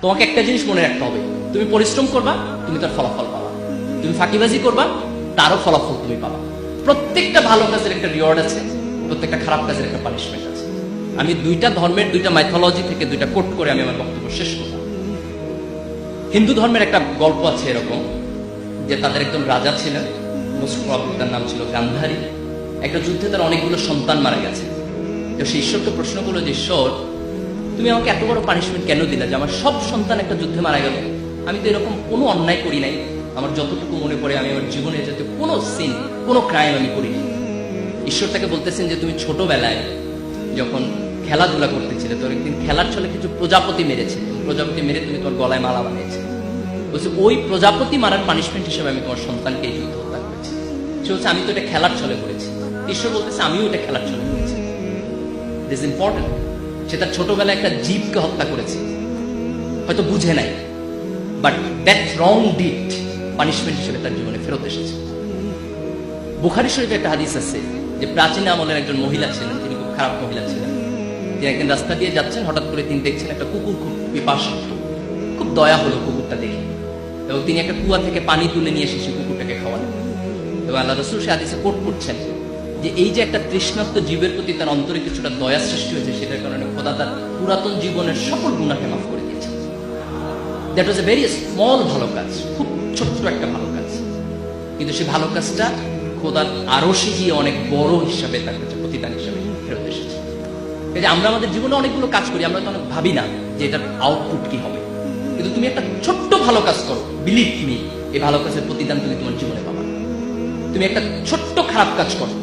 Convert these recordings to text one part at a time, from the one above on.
তোমাকে একটা জিনিস মনে রাখতে হবে, তুমি পরিশ্রম করবা, তুমি তার ফলাফল পাবা। তুমি ফাঁকিবাজি করবা, তারও ফলাফল তুমি পাবা। প্রত্যেকটা ভালো কাজের একটা রিওয়ার্ড আছে, প্রত্যেকটা খারাপ কাজের একটা পানিশমেন্ট আছে। আমি দুইটা ধর্মের দুইটা মাইথোলজি থেকে দুইটা কোট করে আমি আমার বক্তব্য শেষ করব। হিন্দু ধর্মের একটা গল্প আছে এরকম, যে তাদের একজন রাজা ছিলেন, মোস্ট প্রবাবলি তার নাম ছিল গান্ধারী। একটা যুদ্ধে তার অনেকগুলো সন্তান মারা গেছে। তো সে ঈশ্বরকে প্রশ্ন করলো যে, ঈশ্বর, তুমি আমাকে এত বড় পানিশমেন্ট কেন দিলা যে আমার সব সন্তান একটা যুদ্ধে মারা গেল? আমি তো এরকম কোনো অন্যায় করি নাই। আমার যতটুকু মনে পড়ে আমি আমার জীবনে যাতে কোনো সিন, কোনো ক্রাইম আমি করিনি। ঈশ্বর তাকে বলতেছেন যে তুমি ছোটবেলায় যখন খেলাধুলা করতেছিলে, তোর একদিন খেলার ছলে কিছু প্রজাপতি মেরেছে, প্রজাপতি মেরে তুমি তোমার গলায় মালা বানিয়েছে। বলছে ওই প্রজাপতি মারার পানিশমেন্ট হিসেবে আমি তোমার সন্তানকে এই যুদ্ধ হত্যা করেছি। সে হচ্ছে আমি তো এটা খেলার ছলে করেছি। ঈশ্বর বলতেছে আমিও এটা খেলার ছলে করেছি। This important. সে তার ছোটবেলায় একটা জীবকে হত্যা করেছে, হয়তো বুঝে নাই, but that wrong did punishment হিসেবে তার জীবনে ফেরত এসেছে। বুখারী শরীফে একটা হাদিস আছে যে প্রাচীন আমলের একজন মহিলা ছিলেন, তিনি খুব খারাপ মহিলা ছিলেন। তিনি একদিন রাস্তা দিয়ে যাচ্ছেন, হঠাৎ করে তিনি দেখছেন একটা কুকুর খুব পিপাসুক্ত। খুব দয়া হলো কুকুরটা দেখে, এবং তিনি একটা কুয়া থেকে পানি তুলে নিয়ে এসে সেই কুকুরটাকে খাওয়ালেন। এবং আল্লাহ রাসূল সে হাদিসে কোট করছেন যে এই যে একটা তৃষ্ণার্ত জীবের প্রতি তার অন্তরে কিছুটা দয়া সৃষ্টি হয়েছে, সেটার কারণে খোদা তার পুরাতন জীবনের সকল গুনাহকে মাফ করে দিয়েছেন। That was a very small ভালো কাজ, খুব ছোট্ট একটা ভালো কাজ, কিন্তু সেই ভালো কাজটা খোদার আরশে গিয়ে অনেক বড় হিসাবে তার কাছে প্রতিদান হিসাবে ফেরত এসেছে। এই যে আমরা আমাদের জীবনে অনেকগুলো কাজ করি, আমরা তো অনেক ভাবি না যে এটার আউটপুট কি হবে, কিন্তু তুমি একটা ছোট্ট ভালো কাজ করো, বিলিভ মি, এই ভালো কাজের প্রতিদান তুমি তোমার জীবনে পাবা। তুমি একটা ছোট্ট খারাপ কাজ করো,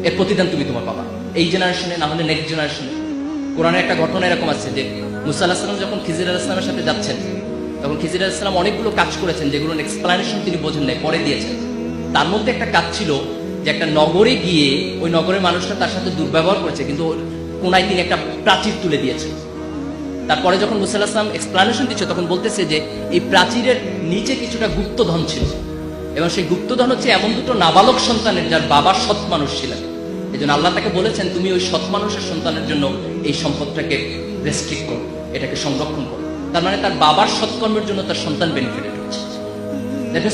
এর প্রতিদান তুমি তোমার পাবা, এই জেনারেশনে না হলে নেক্সট জেনারেশনে। কোরআনের একটা ঘটনা এরকম আছে যে মুসা আলাইহিস সালাম যখন খিজির আলাইহিস সালামের সাথে যাচ্ছেন, তখন খিজির আলাইহিস সালাম অনেকগুলো কাজ করেছেন যেগুলোর এক্সপ্লানেশন তিনি বোঝেন নাই, পরে দিয়েছেন। তার মধ্যে একটা কাজ ছিল যে একটা নগরে গিয়ে ওই নগরের মানুষরা তার সাথে দুর্ব্যবহার করেছে, কিন্তু কোনায় তিনি একটা প্রাচীর তুলে দিয়েছেন। তারপরে যখন মুসা আলাইহিস সালাম এক্সপ্লানেশন দিচ্ছে, তখন বলতেছে যে এই প্রাচীরের নিচে কিছুটা গুপ্তধন ছিল, এবং সেই গুপ্তধন হচ্ছে এমন দুটো নাবালক সন্তানের যার বাবা সৎ মানুষ ছিলেন। এই জন্য আল্লাহ তাকে বলেছেন তুমি ওই সৎ মানুষের সন্তানের জন্য এই সম্পদটাকে রেস্ট্রিক্ট করো, এটাকে সংরক্ষণ করো। তার মানে তার বাবার সৎকর্মের জন্য তার সন্তান বেনিফিটেড হচ্ছে।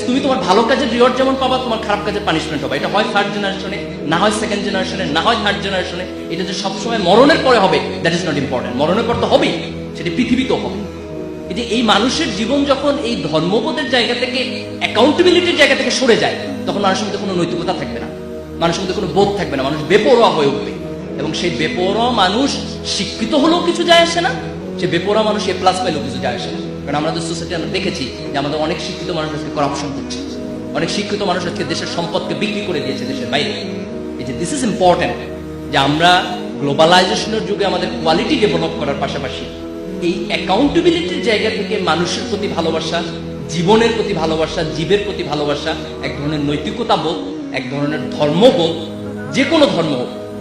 তুমি তোমার ভালো কাজের রিওয়ার্ড যেমন পাবা, তোমার খারাপ কাজের পানিশমেন্ট হবে। এটা হয় থার্ড জেনারেশনে, না হয় সেকেন্ড জেনারেশনে, না হয় থার্ড জেনারেশনে। এটা যে সবসময় মরণের পরে হবে দ্যাট ইজ নট ইম্পর্টেন্ট। মরণের পর তো হবেই, সেটি পৃথিবীতেও হবে। এই যে এই মানুষের জীবন যখন এই ধর্মবোধের জায়গা থেকে, অ্যাকাউন্টেবিলিটির জায়গা থেকে সরে যায়, তখন মানুষের মধ্যে কোনো নৈতিকতা থাকবে না, মানুষের মধ্যে কোনো বোধ থাকবে না, মানুষ বেপরোয়া হয়ে উঠবে। এবং সেই বেপরোয়া মানুষ শিক্ষিত হলেও কিছু যায় আসে না, সে বেপরোয়া মানুষ এ প্লাস পাইলেও কিছু যায় আসে না। কারণ আমাদের সোসাইটি আমরা দেখেছি যে আমাদের অনেক শিক্ষিত মানুষ আজকে করাপশন করছে, অনেক শিক্ষিত মানুষ আজকে দেশের সম্পদকে বিক্রি করে দিয়েছে দেশের বাইরে। এই যে দিস ইজ ইম্পর্টেন্ট যে আমরা গ্লোবালাইজেশনের যুগে আমাদের কোয়ালিটি ডেভেলপ করার পাশাপাশি এই অ্যাকাউন্টেবিলিটির জায়গা থেকে মানুষের প্রতি ভালোবাসা, জীবনের প্রতি ভালোবাসা, জীবের প্রতি ভালোবাসা, এক ধরনের নৈতিকতা বোধ, এক ধরনের ধর্মবোধ, যে কোনো ধর্ম,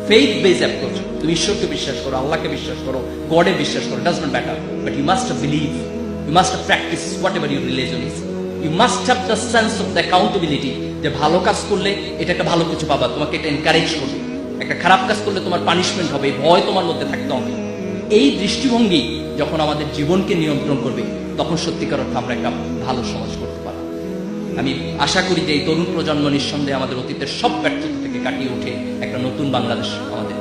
ফেইথ বেস অ্যাপ্রোচ। তুমি ঈশ্বরকে বিশ্বাস করো, আল্লাহকে বিশ্বাস করো, গডে বিশ্বাস করো, does not matter, but you must believe, you must practise whatever your religion is. You must have the sense of the accountability, যে ভালো কাজ করলে এটা একটা ভালো কিছু পাবা, তোমাকে এটা এনকারেজ করবে। একটা খারাপ কাজ করলে তোমার পানিশমেন্ট হবে, ভয় তোমার মধ্যে থাকতে হবে। এই দৃষ্টিভঙ্গি যখন আমাদের জীবনকে নিয়ন্ত্রণ করবে, তখন সত্যিকার অর্থে আমরা একটা ভালো সমাজ করতে পারব। আমি আশা করি যে এই তরুণ প্রজন্ম নিঃসন্দেহে আমাদের অতীতের সব ব্যর্থতা থেকে কাটিয়ে উঠে একটা নতুন বাংলাদেশ আমাদের